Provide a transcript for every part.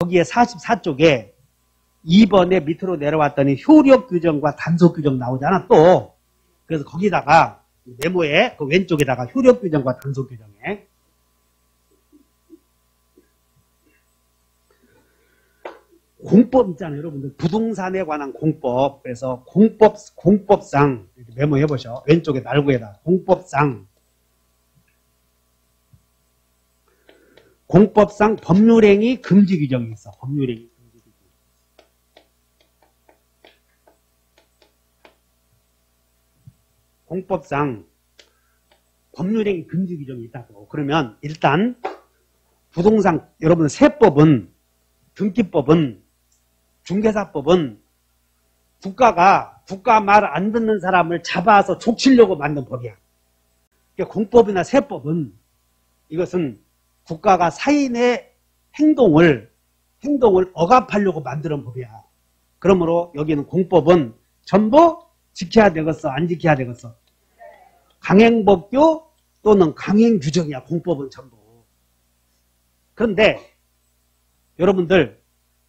거기에 44쪽에 2번에 밑으로 내려왔더니 효력 규정과 단속 규정 나오잖아, 또. 그래서 거기다가, 메모에, 그 왼쪽에다가 효력 규정과 단속 규정에. 공법 있잖아요, 여러분들. 부동산에 관한 공법. 그래서 공법상, 이렇게 메모해 보셔. 왼쪽에 날고에다. 공법상 법률행위 금지 규정이 있어. 법률행위 금지 규정. 공법상 법률행위 금지 규정이 있다고. 그러면 일단 부동산 여러분 세법은 등기법은 중개사법은 국가 말 안 듣는 사람을 잡아서 족치려고 만든 법이야. 그러니까 공법이나 세법은 이것은 국가가 사인의 행동을 억압하려고 만드는 법이야. 그러므로 여기는 공법은 전부 지켜야 되겠어, 안 지켜야 되겠어? 강행법규 또는 강행규정이야, 공법은 전부. 그런데 여러분들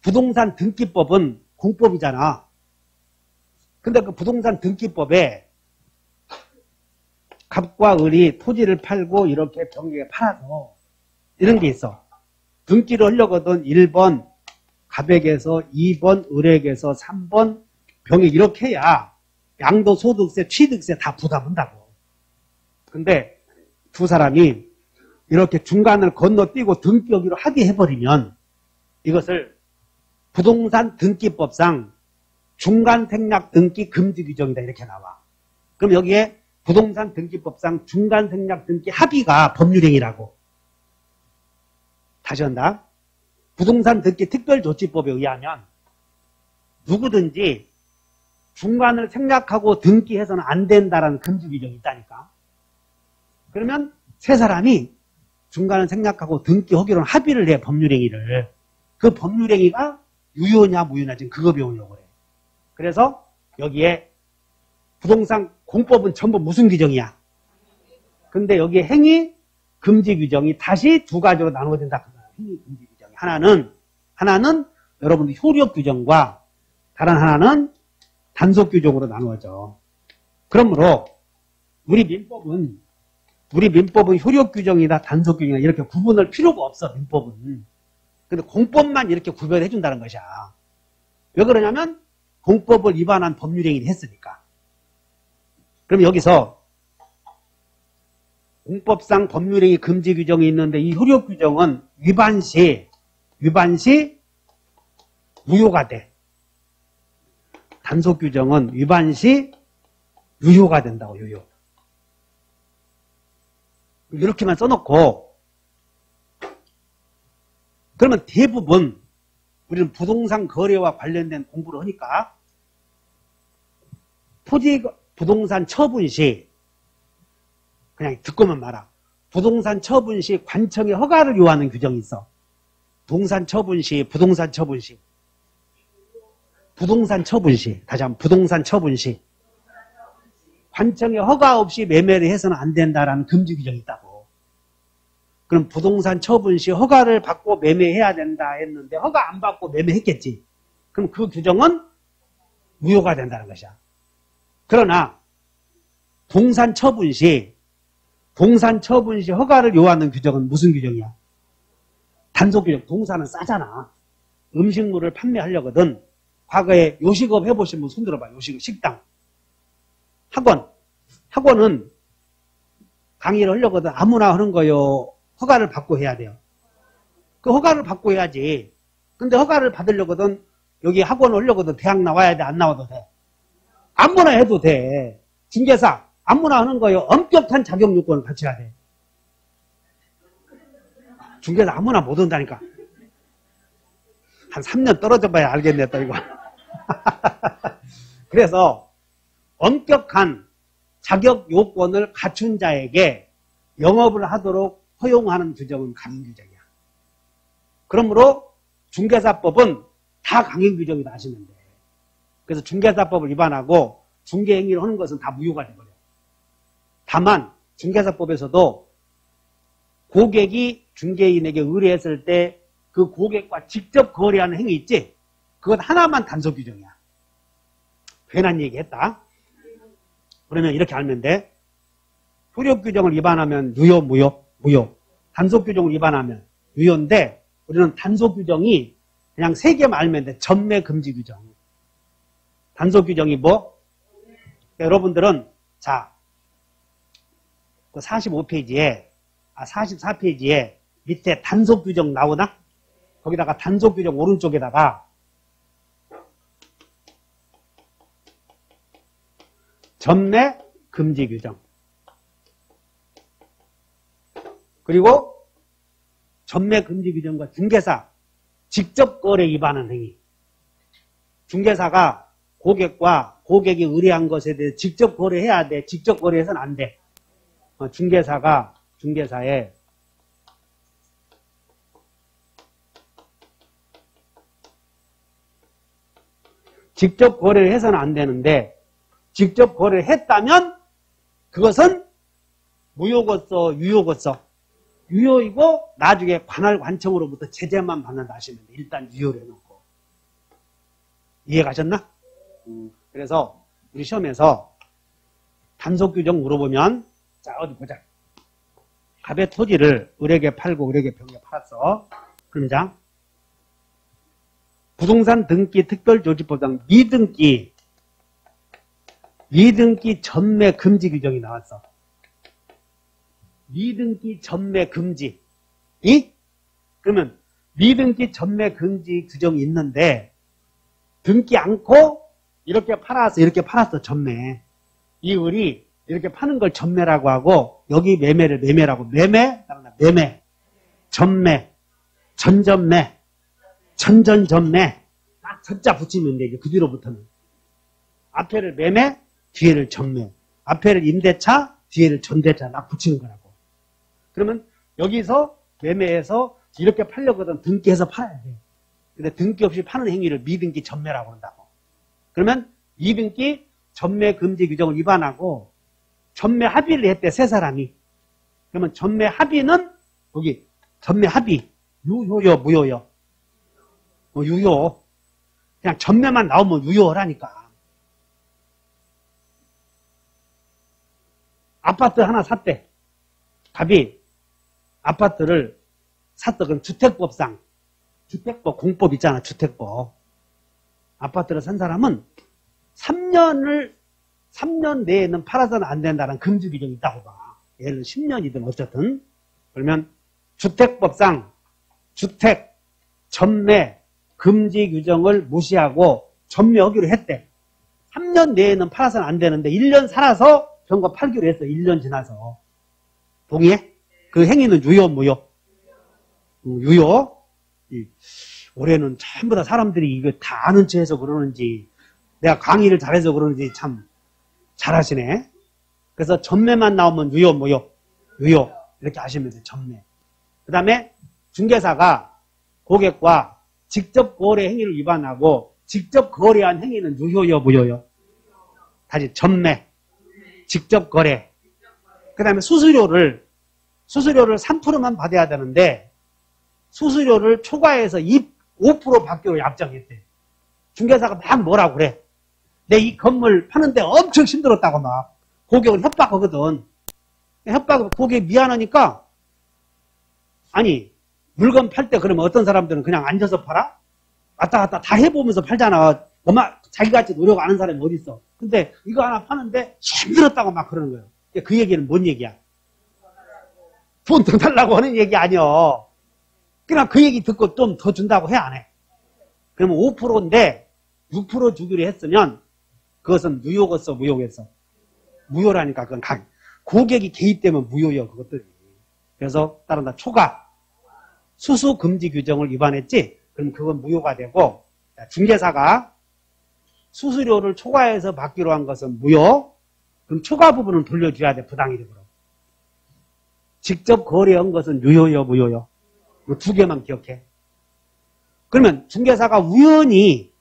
부동산 등기법은 공법이잖아. 근데 그 부동산 등기법에 갑과 을이 토지를 팔고 이렇게 병에게 팔아서 이런 게 있어. 등기를 하려거든 1번 갑에게서 2번 을에게서 3번 병에 이렇게 해야 양도소득세, 취득세 다 부담한다고. 근데 두 사람이 이렇게 중간을 건너뛰고 등기하기로 합의해버리면 이것을 부동산 등기법상 중간 생략 등기 금지 규정이다 이렇게 나와. 그럼 여기에 부동산 등기법상 중간 생략 등기 합의가 법률행위라고. 다시 한다. 부동산 등기 특별조치법에 의하면 누구든지 중간을 생략하고 등기해서는 안 된다라는 금지 규정이 있다니까. 그러면 세 사람이 중간을 생략하고 등기하기로는 합의를 해, 법률행위를. 그 법률행위가 유효냐 무효냐 지금 그거 배우려고 그래. 그래서 여기에 부동산 공법은 전부 무슨 규정이야? 근데 여기에 행위 금지 규정이 다시 두 가지로 나누어진다. 행위 금지 규정이. 하나는 여러분들 효력 규정과 다른 하나는 단속 규정으로 나누어져. 그러므로 우리 민법은 효력 규정이나 단속 규정이나 이렇게 구분할 필요가 없어, 민법은. 근데 공법만 이렇게 구별해 준다는 것이야. 왜 그러냐면 공법을 위반한 법률행위를 했으니까. 그럼 여기서 공법상 법률행위 금지 규정이 있는데 이 효력 규정은 위반 시 무효가 돼. 단속 규정은 위반 시 유효가 된다고, 유효. 이렇게만 써놓고 그러면 대부분 우리는 부동산 거래와 관련된 공부를 하니까 토지 부동산 처분 시 그냥 듣고만 말아. 부동산 처분 시 관청의 허가를 요하는 규정이 있어. 부동산 처분 시 다시 한번 부동산 처분 시 관청의 허가 없이 매매를 해서는 안 된다라는 금지 규정이 있다고. 그럼 부동산 처분 시 허가를 받고 매매해야 된다 했는데 허가 안 받고 매매했겠지. 그럼 그 규정은 무효가 된다는 것이야. 그러나 동산 처분 시 허가를 요하는 규정은 무슨 규정이야? 단속 규정. 동산은 싸잖아. 음식물을 판매하려거든. 과거에 요식업 해보신 분 손들어봐. 요식업, 식당. 학원은 강의를 하려거든. 아무나 하는 거요. 허가를 받고 해야 돼요. 그 허가를 받고 해야지. 근데 허가를 받으려거든. 여기 학원 하려거든. 대학 나와야 돼. 안 나와도 돼. 아무나 해도 돼. 중개사 아무나 하는 거요. 엄격한 자격 요건을 갖춰야 돼. 중개사 아무나 못 온다니까. 한 3년 떨어져 봐야 알겠네 또 이거. 그래서 엄격한 자격 요건을 갖춘 자에게 영업을 하도록 허용하는 규정은 강행규정이야. 그러므로 중개사법은 다 강행규정이다 하시면 돼. 그래서 중개사법을 위반하고 중개행위를 하는 것은 다 무효가 돼버려. 다만 중개사법에서도 고객이 중개인에게 의뢰했을 때 그 고객과 직접 거래하는 행위 있지? 그것 하나만 단속 규정이야. 괜한 얘기 했다. 그러면 이렇게 알면 돼. 효력 규정을 위반하면 유효, 무효? 무효. 단속 규정을 위반하면 유효인데 우리는 단속 규정이 그냥 3개만 알면 돼. 전매 금지 규정. 단속 규정이 뭐? 여러분들은 자, 그 45페이지에 44페이지에 밑에 단속 규정 나오나? 거기다가 단속 규정 오른쪽에다가 전매 금지 규정 그리고 전매 금지 규정과 중개사 직접 거래 위반한 행위. 중개사가 고객과 고객이 의뢰한 것에 대해 직접 거래해야 돼. 직접 거래해서는 안 돼. 중개사가 중개사에 직접 거래를 해서는 안 되는데 직접 거래를 했다면 그것은 무효고서 유효고서 유효이고 나중에 관할 관청으로부터 제재만 받는다 하시면 돼. 일단 유효를 해놓고. 이해가셨나? 그래서 우리 시험에서 단속 규정 물어보면 자 어디 보자. 갑의 토지를 을에게 팔고 을에게 병에게 팔았어. 그럼 자 부동산 등기 특별조치법상 미등기 전매 금지 규정이 나왔어. 미등기 전매 금지. 그러면 미등기 전매 금지 규정이 있는데 등기 않고 이렇게 팔았어 전매. 이 을이 이렇게 파는 걸 전매라고 하고 여기 매매를 매매라고. 매매, 전매, 전전매, 전전전매. 딱 전자 붙이면 돼. 이제 그 뒤로부터는. 앞에를 매매, 뒤에를 전매. 앞에를 임대차, 뒤에를 전대차 딱 붙이는 거라고. 그러면 여기서 매매해서 이렇게 팔려거든. 등기해서 팔아야 돼. 근데 등기 없이 파는 행위를 미등기 전매라고 한다고. 그러면 미등기 전매 금지 규정을 위반하고 전매 합의를 했대. 세 사람이. 그러면 전매 합의는 여기 전매 합의 유효요 무효요? 유효. 그냥 전매만 나오면 유효하라니까. 아파트 하나 샀대. 갑이 아파트를 샀다. 그럼 주택법상 주택법 공법 있잖아. 주택법. 아파트를 산 사람은 3년 내에는 팔아서는 안 된다는 금지 규정이 있다고 봐. 예를 10년이든 어쨌든. 그러면 주택법상 주택 전매 금지 규정을 무시하고 전매하기로 했대. 3년 내에는 팔아서는 안 되는데 1년 살아서 병거 팔기로 했어. 1년 지나서. 동의해? 그 행위는 유효 무효? 유효. 올해는 전부 다 사람들이 이거 다 아는 체해서 그러는지 내가 강의를 잘해서 그러는지 참 잘하시네. 그래서 전매만 나오면 유효 무효? 유효. 이렇게 하시면 돼요. 전매. 그 다음에 중개사가 고객과 직접 거래 행위를 위반하고 직접 거래한 행위는 유효요 무효요? 다시 전매. 직접 거래. 그 다음에 수수료를 3%만 받아야 되는데 수수료를 초과해서 5% 받기로 약정했대. 중개사가 막 뭐라고 그래. 내 이 건물 파는데 엄청 힘들었다고 막. 고객은 협박하거든. 고객이 미안하니까 아니 물건 팔 때 그러면 어떤 사람들은 그냥 앉아서 팔아? 왔다 갔다 다 해보면서 팔잖아. 자기같이 노력 안 하는 사람이 어디 있어. 근데 이거 하나 파는데 힘들었다고 막 그러는 거예요. 그 얘기는 뭔 얘기야? 돈 더 달라고 하는 얘기 아니여. 그냥 그 얘기 듣고 좀 더 준다고 해, 안 해? 그러면 5%인데 6% 주기로 했으면 그것은 무효겠어, 무효겠어? 무효라니까. 그건 고객이 개입되면 무효요, 그것들이. 그래서 따른다. 초과 수수 금지 규정을 위반했지? 그럼 그건 무효가 되고, 중개사가 수수료를 초과해서 받기로 한 것은 무효. 그럼 초과 부분은 돌려줘야 돼, 부당이득으로. 직접 거래한 것은 유효요, 무효요? 이 두 개만 기억해. 그러면 중개사가 우연히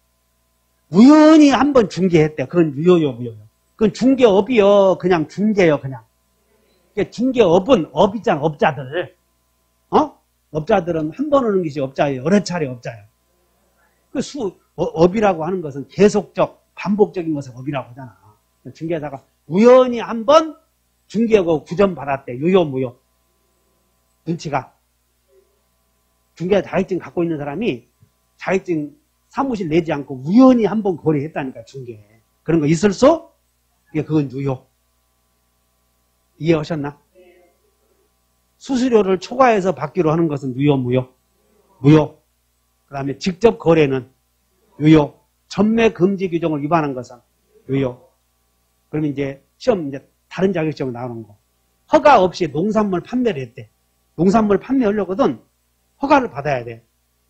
한번 중개했대. 그건 유효요, 무효요? 그건 중개업이요. 그냥 중개요, 그냥. 중개업은 업이잖아, 업자들. 업자들은 한 번 오는 것이 업자예요. 여러 차례 업자예요. 그 업이라고 하는 것은 계속적, 반복적인 것을 업이라고 하잖아. 중개사가 우연히 한 번 중개하고 구전받았대. 유효, 무효. 눈치가. 중개사 자격증 갖고 있는 사람이 자격증 사무실 내지 않고 우연히 한 번 거래했다니까, 중개. 그런 거 있을 수? 그건 유효. 이해하셨나? 수수료를 초과해서 받기로 하는 것은 유효, 무효? 무효. 그 다음에 직접 거래는 유효. 전매 금지 규정을 위반한 것은 유효. 그러면 이제 시험 이제 다른 자격증으로 나오는 거. 허가 없이 농산물 판매를 했대. 농산물 판매하려거든 허가를 받아야 돼.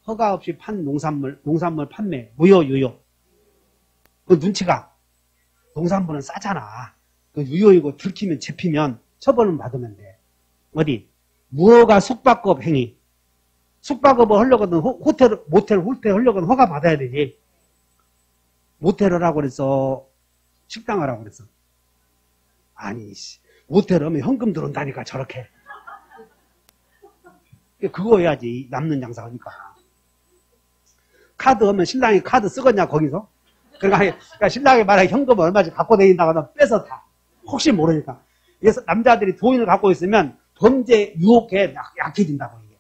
허가 없이 판 농산물 판매 무효, 유효. 그 눈치가. 농산물은 싸잖아. 그 유효이고 들키면 잡히면 처벌은 받으면 돼. 어디? 무허가 숙박업 행위. 숙박업을 하려거든 모텔 하려거든 허가 받아야 되지. 모텔을 하고 그랬어. 식당 하라고 그랬어. 아니, 모텔 하면 현금 들어온다니까, 저렇게. 그거 해야지, 남는 장사 하니까. 카드 하면 신랑이 카드 쓰겠냐, 거기서? 그러니까 신랑이 만약에 현금 얼마씩 갖고 다닌다거나 뺏어 다. 혹시 모르니까. 그래서 남자들이 돈을 갖고 있으면 범죄 유혹에 약해진다고, 이게.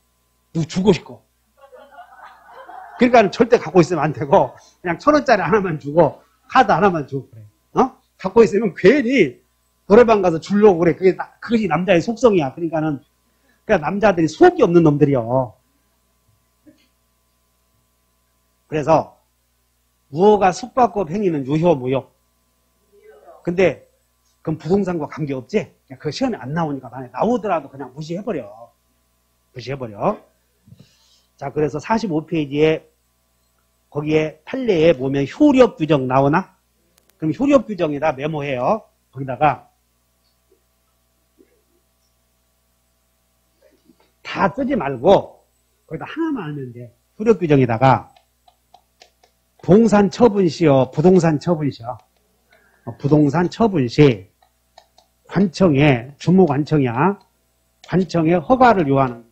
누구 주고 싶고. 그러니까 절대 갖고 있으면 안 되고, 그냥 1,000원짜리 하나만 주고, 카드 하나만 주고 그래. 갖고 있으면 괜히 노래방 가서 주려고 그래. 그것이 남자의 속성이야. 그러니까 남자들이 수업이 없는 놈들이요. 그래서 무허가 숙박업 행위는 유효, 무효. 근데 그건 부동산과 관계없지? 그 시험에 안 나오니까 만약에 나오더라도 그냥 무시해버려. 자, 그래서 45페이지에 거기에 판례에 보면 효력 규정 나오나? 그럼 효력 규정에다 메모해요. 거기다가 다 쓰지 말고 거기다 하나만 알면 돼. 효력 규정에다가 동산 처분시요, 부동산 처분시요. 부동산 처분시 관청에 주무관청이야. 관청에 허가를 요하는.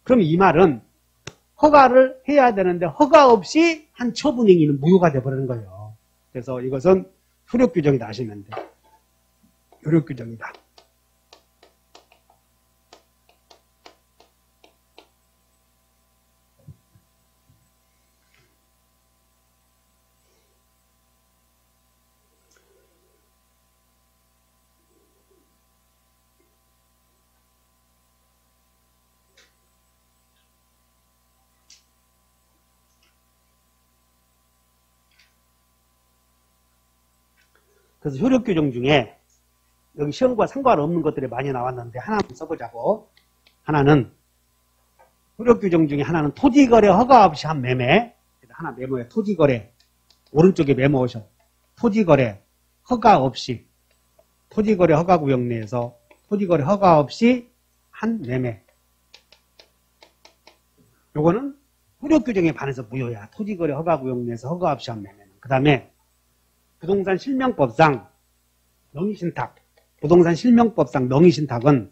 그럼 이 말은 허가를 해야 되는데 허가 없이 한 처분행위는 무효가 되어버리는 거예요. 그래서 이것은 효력규정이다 하시면 돼요. 효력규정이다. 그래서 효력규정 중에 여기 시험과 상관없는 것들이 많이 나왔는데 하나만 써보자고. 하나는 효력규정 중에 하나는 토지거래 허가 없이 한 매매. 하나 메모해. 토지거래. 오른쪽에 메모하셔. 토지거래 허가 없이. 토지거래 허가구역 내에서 토지거래 허가 없이 한 매매. 요거는 효력규정에 반해서 무효야. 토지거래 허가구역 내에서 허가 없이 한 매매는. 그 다음에 부동산 실명법상 명의신탁. 부동산 실명법상 명의신탁은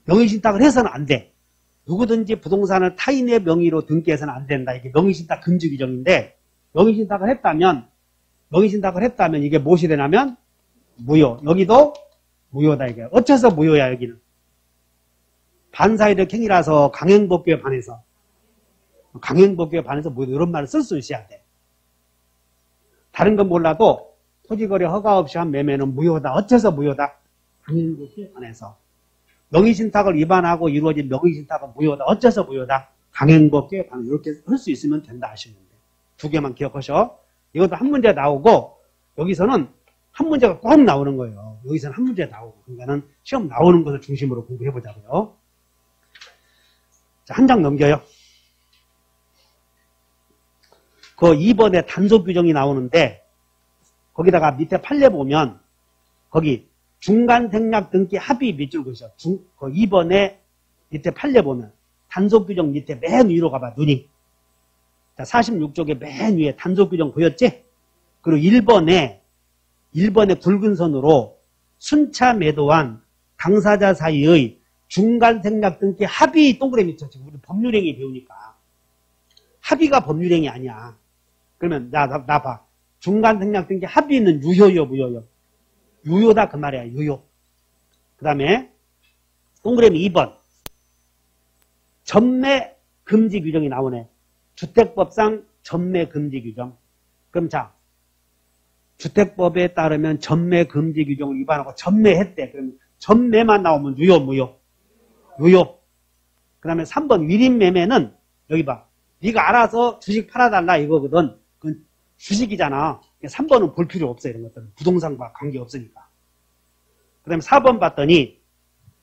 명의신탁을 해서는 안 돼. 누구든지 부동산을 타인의 명의로 등기해서는 안 된다. 이게 명의신탁 금지 규정인데 명의신탁을 했다면 이게 무엇이 되냐면 무효. 여기도 무효다 이게. 어째서 무효야 여기는. 반사이득 행위라서 강행법규에 반해서 무효. 이런 말을 쓸 수 있어야 돼. 다른 건 몰라도 토지거래 허가 없이 한 매매는 무효다. 어째서 무효다? 강행법규에 반해서. 명의신탁을 위반하고 이루어진 명의신탁은 무효다. 어째서 무효다? 강행법규에 반해서. 이렇게 할 수 있으면 된다 하시면 돼. 두 개만 기억하셔. 이것도 한 문제 나오고 여기서는 한 문제가 꼭 나오는 거예요. 여기서는 한 문제 나오고. 그러니까는 시험 나오는 것을 중심으로 공부해보자고요. 자, 한 장 넘겨요. 그 2번에 단속 규정이 나오는데 거기다가 밑에 판례 보면 거기 중간 생략 등기 합의 밑줄 그으셔. 그 2번에 밑에 판례 보면 단속 규정 밑에 맨 위로 가봐. 눈이. 자, 46쪽에 맨 위에 단속 규정 보였지? 그리고 1번에 굵은 선으로 순차 매도한 당사자 사이의 중간 생략 등기 합의 동그라미 쳐. 지금 우리 법률행위 배우니까. 합의가 법률행위 아니야. 그러면 나 봐. 중간 생략 등기 합의는 유효요, 무효요? 유효다 그 말이야, 유효. 그 다음에 동그라미 2번. 전매 금지 규정이 나오네. 주택법상 전매 금지 규정. 그럼 자, 주택법에 따르면 전매 금지 규정을 위반하고 전매했대. 그럼 전매만 나오면 유효, 무효? 유효. 그 다음에 3번 위림 매매는 여기 봐. 네가 알아서 주식 팔아달라 이거거든. 그건 주식이잖아. 3번은 볼 필요 없어 이런 것들은. 부동산과 관계없으니까. 그 다음에 4번 봤더니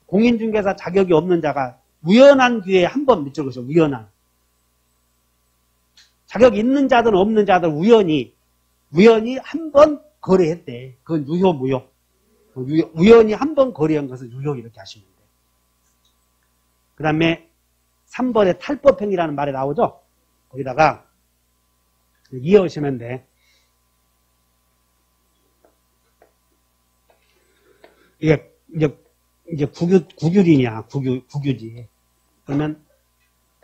공인중개사 자격이 없는 자가 우연한 기회에 한 번 밑줄 그죠. 우연한. 자격 있는 자든 없는 자든 우연히 한 번 거래했대. 그건 유효, 무효? 우연히 한 번 거래한 것은 유효 이렇게 하시면 돼. 그 다음에 3번에 탈법행위라는 말이 나오죠? 거기다가 이해하시면 돼. 이게 이제 국유지냐, 국유지. 그러면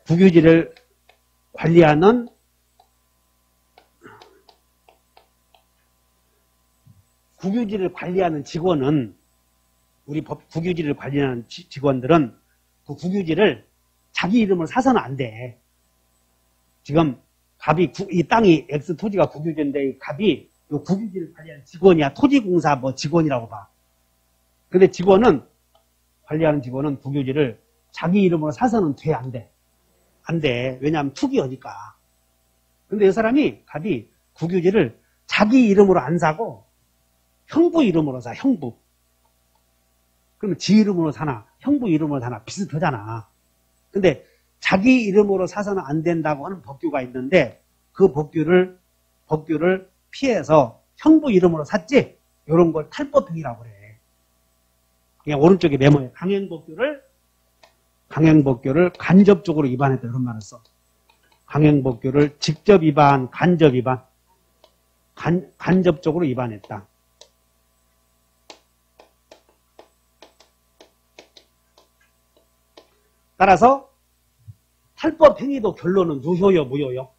국유지를 관리하는 직원은, 우리 국유지를 관리하는 직원들은 그 국유지를 자기 이름으로 사서는 안 돼. 지금 갑이, 이 땅이 X 토지가 국유지인데 이 갑이 이 국유지를 관리하는 직원이야. 토지공사 뭐 직원이라고 봐. 근데 관리하는 직원은 국유지를 자기 이름으로 사서는 돼, 안 돼? 안 돼. 왜냐하면 투기하니까. 근데 이 사람이, 갑이 국유지를 자기 이름으로 안 사고 형부 이름으로 사, 형부. 그러면 지 이름으로 사나, 형부 이름으로 사나 비슷하잖아. 근데 자기 이름으로 사서는 안 된다고 하는 법규가 있는데 그 법규를 피해서 형부 이름으로 샀지? 이런 걸 탈법행위라고 그래. 그냥 오른쪽에 메모해. 강행법규를 간접적으로 위반했다. 이런 말을 써. 강행법규를 직접 위반, 간접 위반. 간접적으로 위반했다. 따라서 탈법행위도 결론은 유효요, 무효요?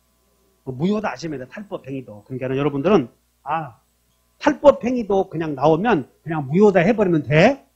무효다 아시면 돼. 탈법행위도. 그러니까 여러분들은 탈법행위도 그냥 나오면 그냥 무효다 해버리면 돼.